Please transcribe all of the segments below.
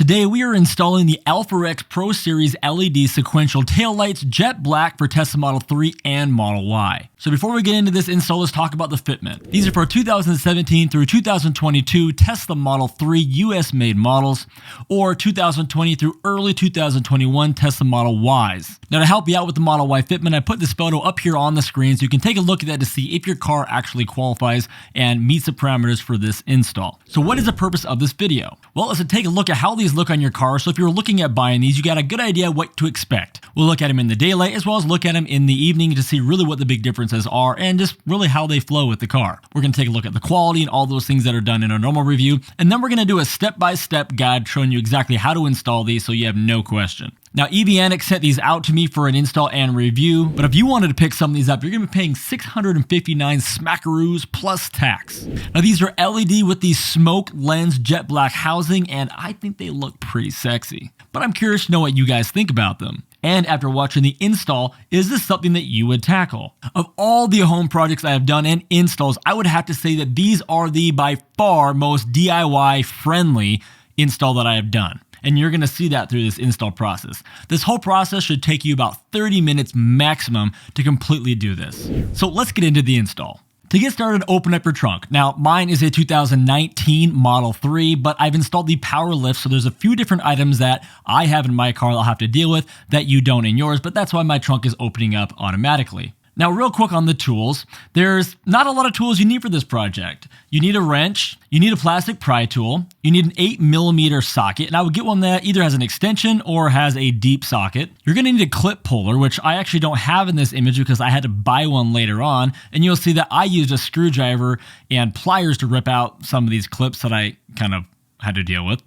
Today we are installing the Alpha X Pro Series LED sequential taillights jet black for Tesla Model 3 and Model Y. So before we get into this install, let's talk about the fitment. These are for 2017 through 2022 Tesla Model 3 US made models, or 2020 through early 2021 Tesla Model Ys. Now to help you out with the Model Y fitment, I put this photo up here on the screen so you can take a look at that to see if your car actually qualifies and meets the parameters for this install. So what is the purpose of this video? Well, let's take a look at how these look on your car. So if you're looking at buying these, you got a good idea what to expect. We'll look at them in the daylight as well as look at them in the evening to see really what the big differences are and just really how they flow with the car. We're going to take a look at the quality and all those things that are done in a normal review, and then we're going to do a step-by-step guide showing you exactly how to install these so you have no question. Now, Evianic sent these out to me for an install and review, but if you wanted to pick some of these up, you're going to be paying $659 smackaroos plus tax. Now, these are LED with the smoke lens jet black housing, and I think they look pretty sexy. But I'm curious to know what you guys think about them. And after watching the install, is this something that you would tackle? Of all the home projects I have done and installs, I would have to say that these are the by far most DIY friendly install that I have done. And you're going to see that through this install process. This whole process should take you about 30 minutes maximum to completely do this. So let's get into the install. To get started, open up your trunk. Now, mine is a 2019 Model 3, but I've installed the power lift, so there's a few different items that I have in my car that I'll have to deal with that you don't in yours, but that's why my trunk is opening up automatically. Now, real quick on the tools, there's not a lot of tools you need for this project. You need a wrench, you need a plastic pry tool, you need an 8mm socket, and I would get one that either has an extension or has a deep socket. You're gonna need a clip puller, which I actually don't have in this image because I had to buy one later on, and you'll see that I used a screwdriver and pliers to rip out some of these clips that I kind of had to deal with.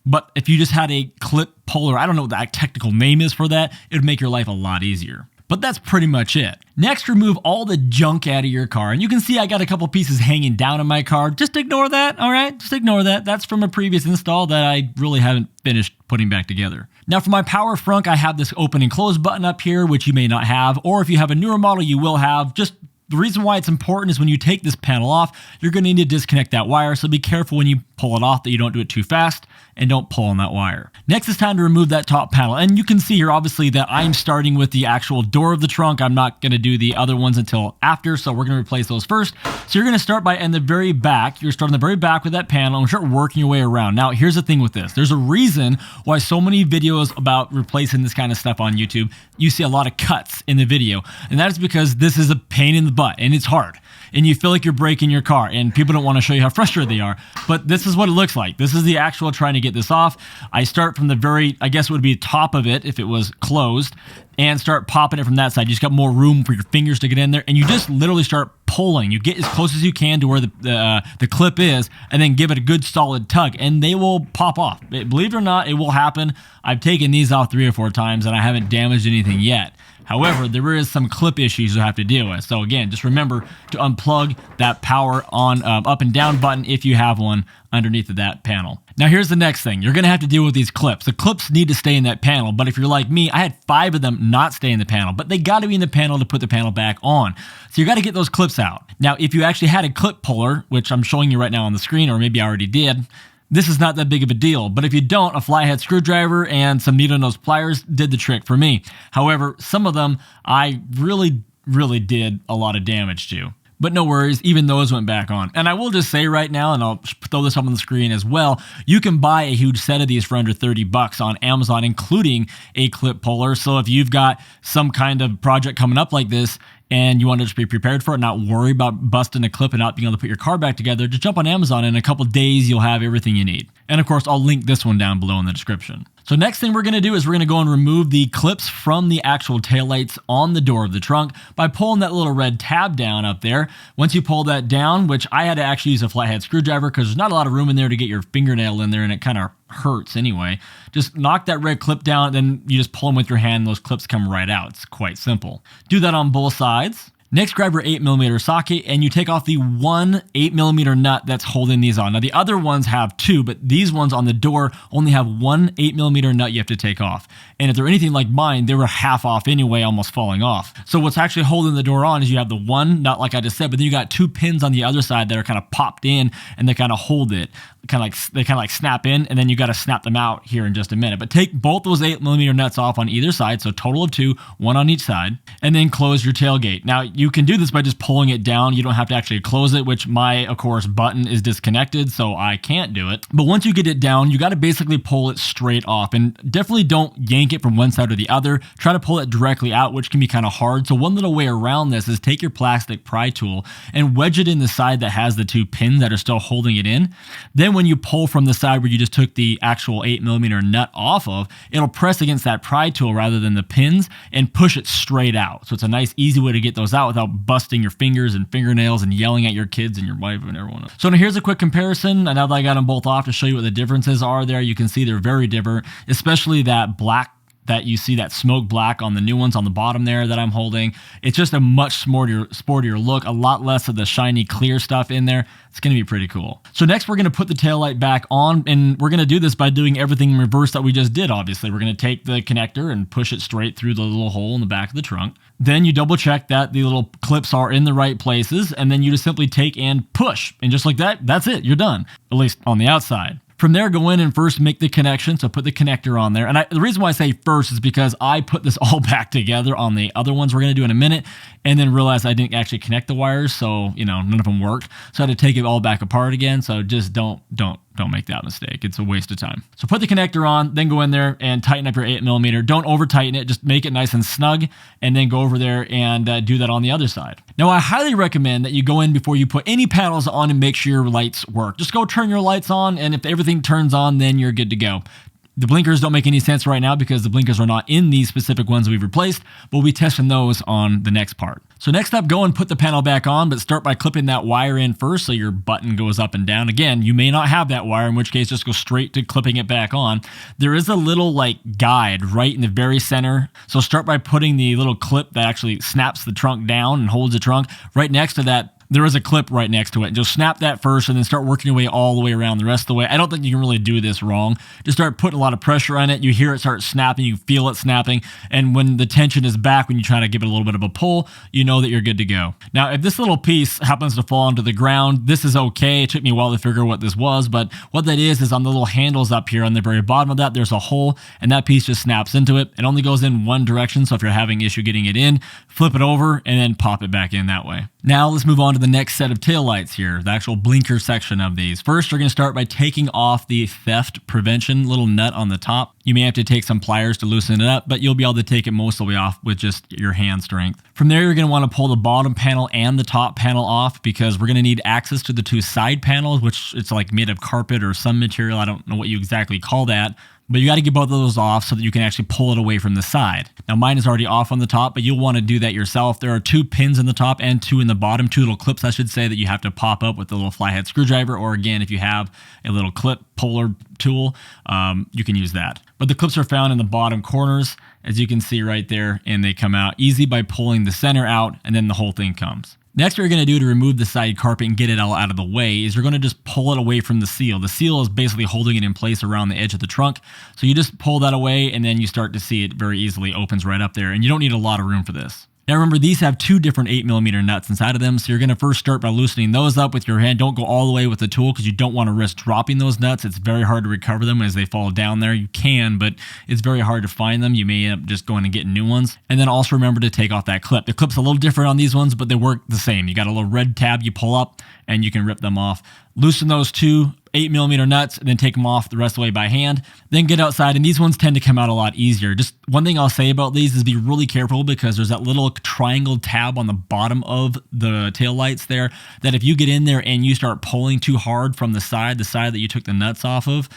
But if you just had a clip puller, I don't know what the technical name is for that, it would make your life a lot easier. But that's pretty much it. Next, remove all the junk out of your car. And you can see I got a couple pieces hanging down in my car. Just ignore that, all right? Just ignore that. That's from a previous install that I really haven't finished putting back together. Now for my power frunk, I have this open and close button up here, which you may not have, or if you have a newer model, you will have. Just the reason why it's important is when you take this panel off, you're going to need to disconnect that wire, so be careful when you pull it off that you don't do it too fast and don't pull on that wire. Next, it's time to remove that top panel, and you can see here obviously that I'm starting with the actual door of the trunk. I'm not going to do the other ones until after, so we're going to replace those first. So you're going to start by in the very back. You're starting the very back with that panel and start working your way around. Now, here's the thing with this. There's a reason why so many videos about replacing this kind of stuff on YouTube, you see a lot of cuts in the video, and that is because this is a pain in the butt, and it's hard. And you feel like you're breaking your car, and people don't want to show you how frustrated they are. But this is what it looks like. This is the actual trying to get this off. I start from the very, I guess it would be top of it if it was closed, and start popping it from that side. You just got more room for your fingers to get in there, and you just literally start pulling. You get as close as you can to where the clip is, and then give it a good solid tug, and they will pop off. Believe it or not, it will happen. I've taken these off 3 or 4 times, and I haven't damaged anything yet. However, there is some clip issues you'll have to deal with. So again, just remember to unplug that power on up and down button if you have one underneath of that panel. Now here's the next thing. You're going to have to deal with these clips. The clips need to stay in that panel, but if you're like me, I had 5 of them not stay in the panel, but they got to be in the panel to put the panel back on. So you got to get those clips out. Now, if you actually had a clip puller, which I'm showing you right now on the screen, or maybe I already did, this is not that big of a deal, but if you don't, a flathead screwdriver and some needle nose pliers did the trick for me. However, some of them I really did a lot of damage to. But no worries, even those went back on. And I will just say right now, and I'll throw this up on the screen as well, you can buy a huge set of these for under 30 bucks on Amazon, including a clip puller. So if you've got some kind of project coming up like this, and you want to just be prepared for it, not worry about busting a clip and not being able to put your car back together, just jump on Amazon. In a couple days, you'll have everything you need. And of course, I'll link this one down below in the description. So next thing we're going to do is we're going to go and remove the clips from the actual taillights on the door of the trunk by pulling that little red tab down up there. Once you pull that down, which I had to actually use a flathead screwdriver because there's not a lot of room in there to get your fingernail in there, and it kind of hurts anyway. Just knock that red clip down, then you just pull them with your hand, and those clips come right out. It's quite simple. Do that on both sides. Next, grab your 8mm socket and you take off the one 8mm nut that's holding these on. Now the other ones have 2, but these ones on the door only have one 8mm nut you have to take off. And if they're anything like mine, they were half off anyway, almost falling off. So what's actually holding the door on is you have the one nut like I just said, but then you got 2 pins on the other side that are kind of popped in and they kind of hold it. kind of like snap in, and then you got to snap them out here in just a minute. But take both those 8mm nuts off on either side, so total of 2, 1 on each side, and then close your tailgate. Now you can do this by just pulling it down. You don't have to actually close it, which my, of course, button is disconnected, so I can't do it. But once you get it down, you got to basically pull it straight off, and definitely don't yank it from one side or the other. Try to pull it directly out, which can be kind of hard. So one little way around this is take your plastic pry tool and wedge it in the side that has the 2 pins that are still holding it in. Then when you pull from the side where you just took the actual 8mm nut off of, it'll press against that pry tool rather than the pins and push it straight out. So it's a nice, easy way to get those out without busting your fingers and fingernails and yelling at your kids and your wife and everyone else. So now here's a quick comparison. Now that I got them both off to show you what the differences are there, you can see they're very different, especially that black that you see, that smoke black on the new ones on the bottom there that I'm holding. It's just a much sportier look, a lot less of the shiny clear stuff in there. It's going to be pretty cool. So next we're going to put the taillight back on, and we're going to do this by doing everything in reverse that we just did. Obviously, we're going to take the connector and push it straight through the little hole in the back of the trunk. Then you double check that the little clips are in the right places, and then you just simply take and push. And just like that, that's it. You're done, at least on the outside. From there, go in and first make the connection. So put the connector on there. And the reason why I say first is because I put this all back together on the other ones we're going to do in a minute, and then realized I didn't actually connect the wires. So, none of them worked. So I had to take it all back apart again. So just don't make that mistake. It's a waste of time. So put the connector on, then go in there and tighten up your 8mm. Don't over tighten it. Just make it nice and snug, and then go over there and do that on the other side. Now, I highly recommend that you go in before you put any panels on and make sure your lights work. Just go turn your lights on, and if everything turns on, then you're good to go. The blinkers don't make any sense right now because the blinkers are not in these specific ones we've replaced, but we'll be testing those on the next part. So next up, go and put the panel back on, but start by clipping that wire in first so your button goes up and down. Again, you may not have that wire, in which case just go straight to clipping it back on. There is a little guide right in the very center. So start by putting the little clip that actually snaps the trunk down and holds the trunk right next to that. There is a clip right next to it. Just snap that first and then start working your way all the way around the rest of the way. I don't think you can really do this wrong. Just start putting a lot of pressure on it. You hear it start snapping. You feel it snapping. And when the tension is back, when you try to give it a little bit of a pull, you know that you're good to go. Now, if this little piece happens to fall onto the ground, this is okay. It took me a while to figure out what this was, but what that is on the little handles up here on the very bottom of that, there's a hole, and that piece just snaps into it. It only goes in one direction, so if you're having issue getting it in, flip it over and then pop it back in that way. Now let's move on to the next set of taillights here, the actual blinker section of these. First, you're going to start by taking off the theft prevention little nut on the top. You may have to take some pliers to loosen it up, but you'll be able to take it most of the way off with just your hand strength. From there, you're going to want to pull the bottom panel and the top panel off because we're going to need access to the 2 side panels, which it's like made of carpet or some material. I don't know what you exactly call that. But you got to get both of those off so that you can actually pull it away from the side. Now mine is already off on the top, but you'll want to do that yourself. There are 2 pins in the top and 2 in the bottom, 2 little clips, I should say, that you have to pop up with the little flathead screwdriver, or again, if you have a little clip puller tool, you can use that. But the clips are found in the bottom corners, as you can see right there, and they come out easy by pulling the center out, and then the whole thing comes. Next, what you're going to do to remove the side carpet and get it all out of the way is you're going to just pull it away from the seal. The seal is basically holding it in place around the edge of the trunk. So you just pull that away, and then you start to see it very easily opens right up there. And you don't need a lot of room for this. Now remember, these have 2 different 8mm nuts inside of them, so you're going to first start by loosening those up with your hand. Don't go all the way with the tool because you don't want to risk dropping those nuts. It's very hard to recover them as they fall down there. You can, but it's very hard to find them. You may end up just going and getting new ones. And then also remember to take off that clip. The clip's a little different on these ones, but they work the same. You got a little red tab you pull up, and you can rip them off. Loosen those 2 8mm nuts and then take them off the rest of the way by hand. Then get outside, and these ones tend to come out a lot easier. Just one thing I'll say about these is be really careful because there's that little triangle tab on the bottom of the tail lights there that if you get in there and you start pulling too hard from the side that you took the nuts off of,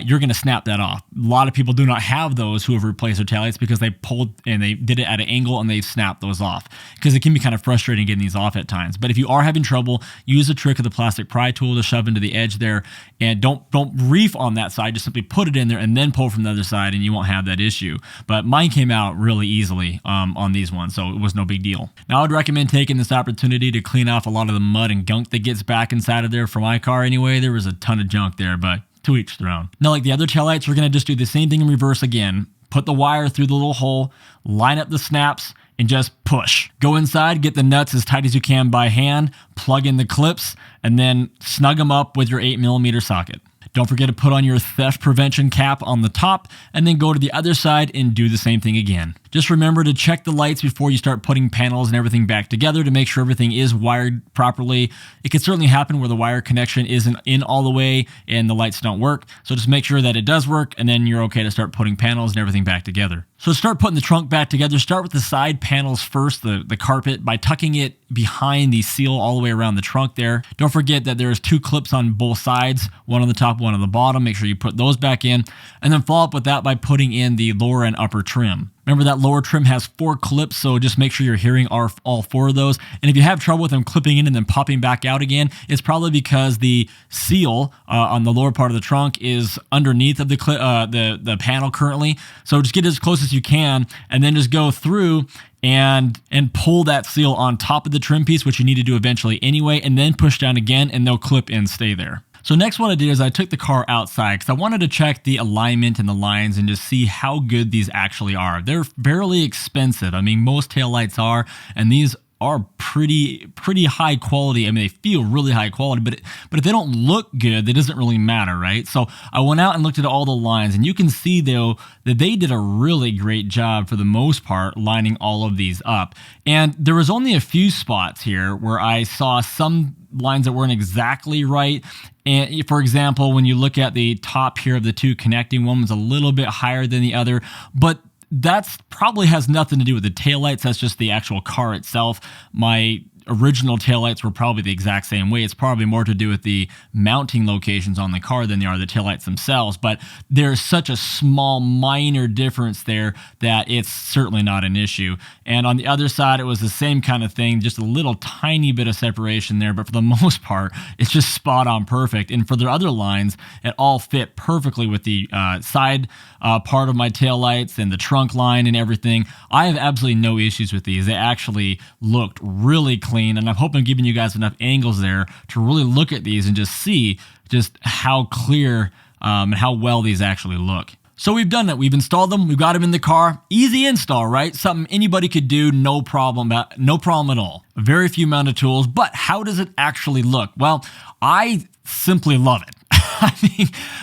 you're going to snap that off. A lot of people do not have those who have replaced their tail lights because they pulled and they did it at an angle and they snapped those off because it can be kind of frustrating getting these off at times. But if you are having trouble, use the trick of the plastic pry tool to shove into the edge there, and don't reef on that side. Just simply put it in there and then pull from the other side, and you won't have that issue. But mine came out really easily on these ones, so it was no big deal. Now I would recommend taking this opportunity to clean off a lot of the mud and gunk that gets back inside of there. For my car anyway, there was a ton of junk there, but to each their own. Now, like the other taillights, we're going to just do the same thing in reverse again. Put the wire through the little hole, line up the snaps, and just push. Go inside, get the nuts as tight as you can by hand, plug in the clips, and then snug them up with your 8mm socket. Don't forget to put on your theft prevention cap on the top, and then go to the other side and do the same thing again. Just remember to check the lights before you start putting panels and everything back together to make sure everything is wired properly. It could certainly happen where the wire connection isn't in all the way and the lights don't work. So just make sure that it does work, and then you're okay to start putting panels and everything back together. So to start putting the trunk back together, start with the side panels first, the carpet, by tucking it behind the seal all the way around the trunk there. Don't forget that there's 2 clips on both sides, one on the top, one on the bottom. Make sure you put those back in, and then follow up with that by putting in the lower and upper trim. Remember that lower trim has 4 clips, so just make sure you're hearing all 4 of those. And if you have trouble with them clipping in and then popping back out again, it's probably because the seal on the lower part of the trunk is underneath of the panel currently. So just get as close as you can, and then just go through and pull that seal on top of the trim piece, which you need to do eventually anyway, and then push down again, and they'll clip and stay there. So next what I did is I took the car outside because I wanted to check the alignment and the lines and just see how good these actually are. They're fairly expensive. I mean, most taillights are, and these are pretty high quality. I mean, they feel really high quality, but if they don't look good, that doesn't really matter, right? So I went out and looked at all the lines, and you can see though that they did a really great job for the most part lining all of these up. And there was only a few spots here where I saw some lines that weren't exactly right. And for example, when you look at the top here of the 2 connecting, one was a little bit higher than the other, but that's probably has nothing to do with the taillights. That's just the actual car itself. My original taillights were probably the exact same way. It's probably more to do with the mounting locations on the car than they are the taillights themselves, but there's such a small minor difference there that it's certainly not an issue. And on the other side, it was the same kind of thing, just a little tiny bit of separation there, but for the most part, it's just spot on perfect. And for the other lines, it all fit perfectly with the side part of my taillights and the trunk line and everything. I have absolutely no issues with these. They actually looked really clean, and I'm hoping I'm giving you guys enough angles there to really look at these and just see just how clear and how well these actually look. So we've done it. We've installed them. We've got them in the car. Easy install, right? Something anybody could do, no problem at all. Very few amount of tools, but how does it actually look? Well, I simply love it.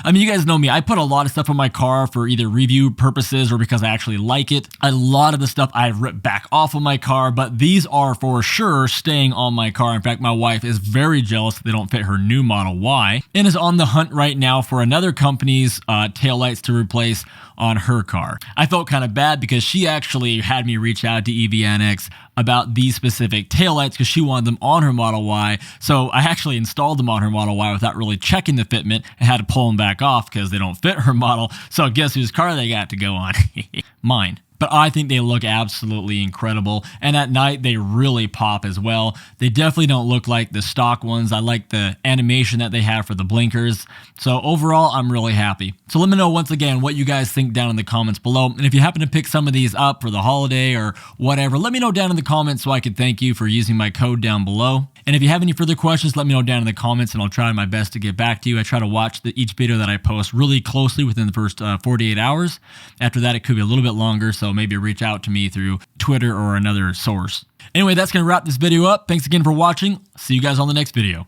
I mean, you guys know me. I put a lot of stuff on my car for either review purposes or because I actually like it. A lot of the stuff I've ripped back off of my car, but these are for sure staying on my car. In fact, my wife is very jealous that they don't fit her new Model Y and is on the hunt right now for another company's taillights to replace on her car. I felt kind of bad because she actually had me reach out to EVNX about these specific taillights because she wanted them on her Model Y. So I actually installed them on her Model Y without really checking the fitment and had to pull them back off because they don't fit her model. So guess whose car they got to go on? Mine. But I think they look absolutely incredible, and at night they really pop as well. They definitely don't look like the stock ones. I like the animation that they have for the blinkers. So overall, I'm really happy. So let me know once again what you guys think down in the comments below, and if you happen to pick some of these up for the holiday or whatever, let me know down in the comments so I can thank you for using my code down below. And if you have any further questions, let me know down in the comments and I'll try my best to get back to you. I try to watch each video that I post really closely within the first 48 hours. After that, it could be a little bit longer, so maybe reach out to me through Twitter or another source. Anyway, that's going to wrap this video up. Thanks again for watching. See you guys on the next video.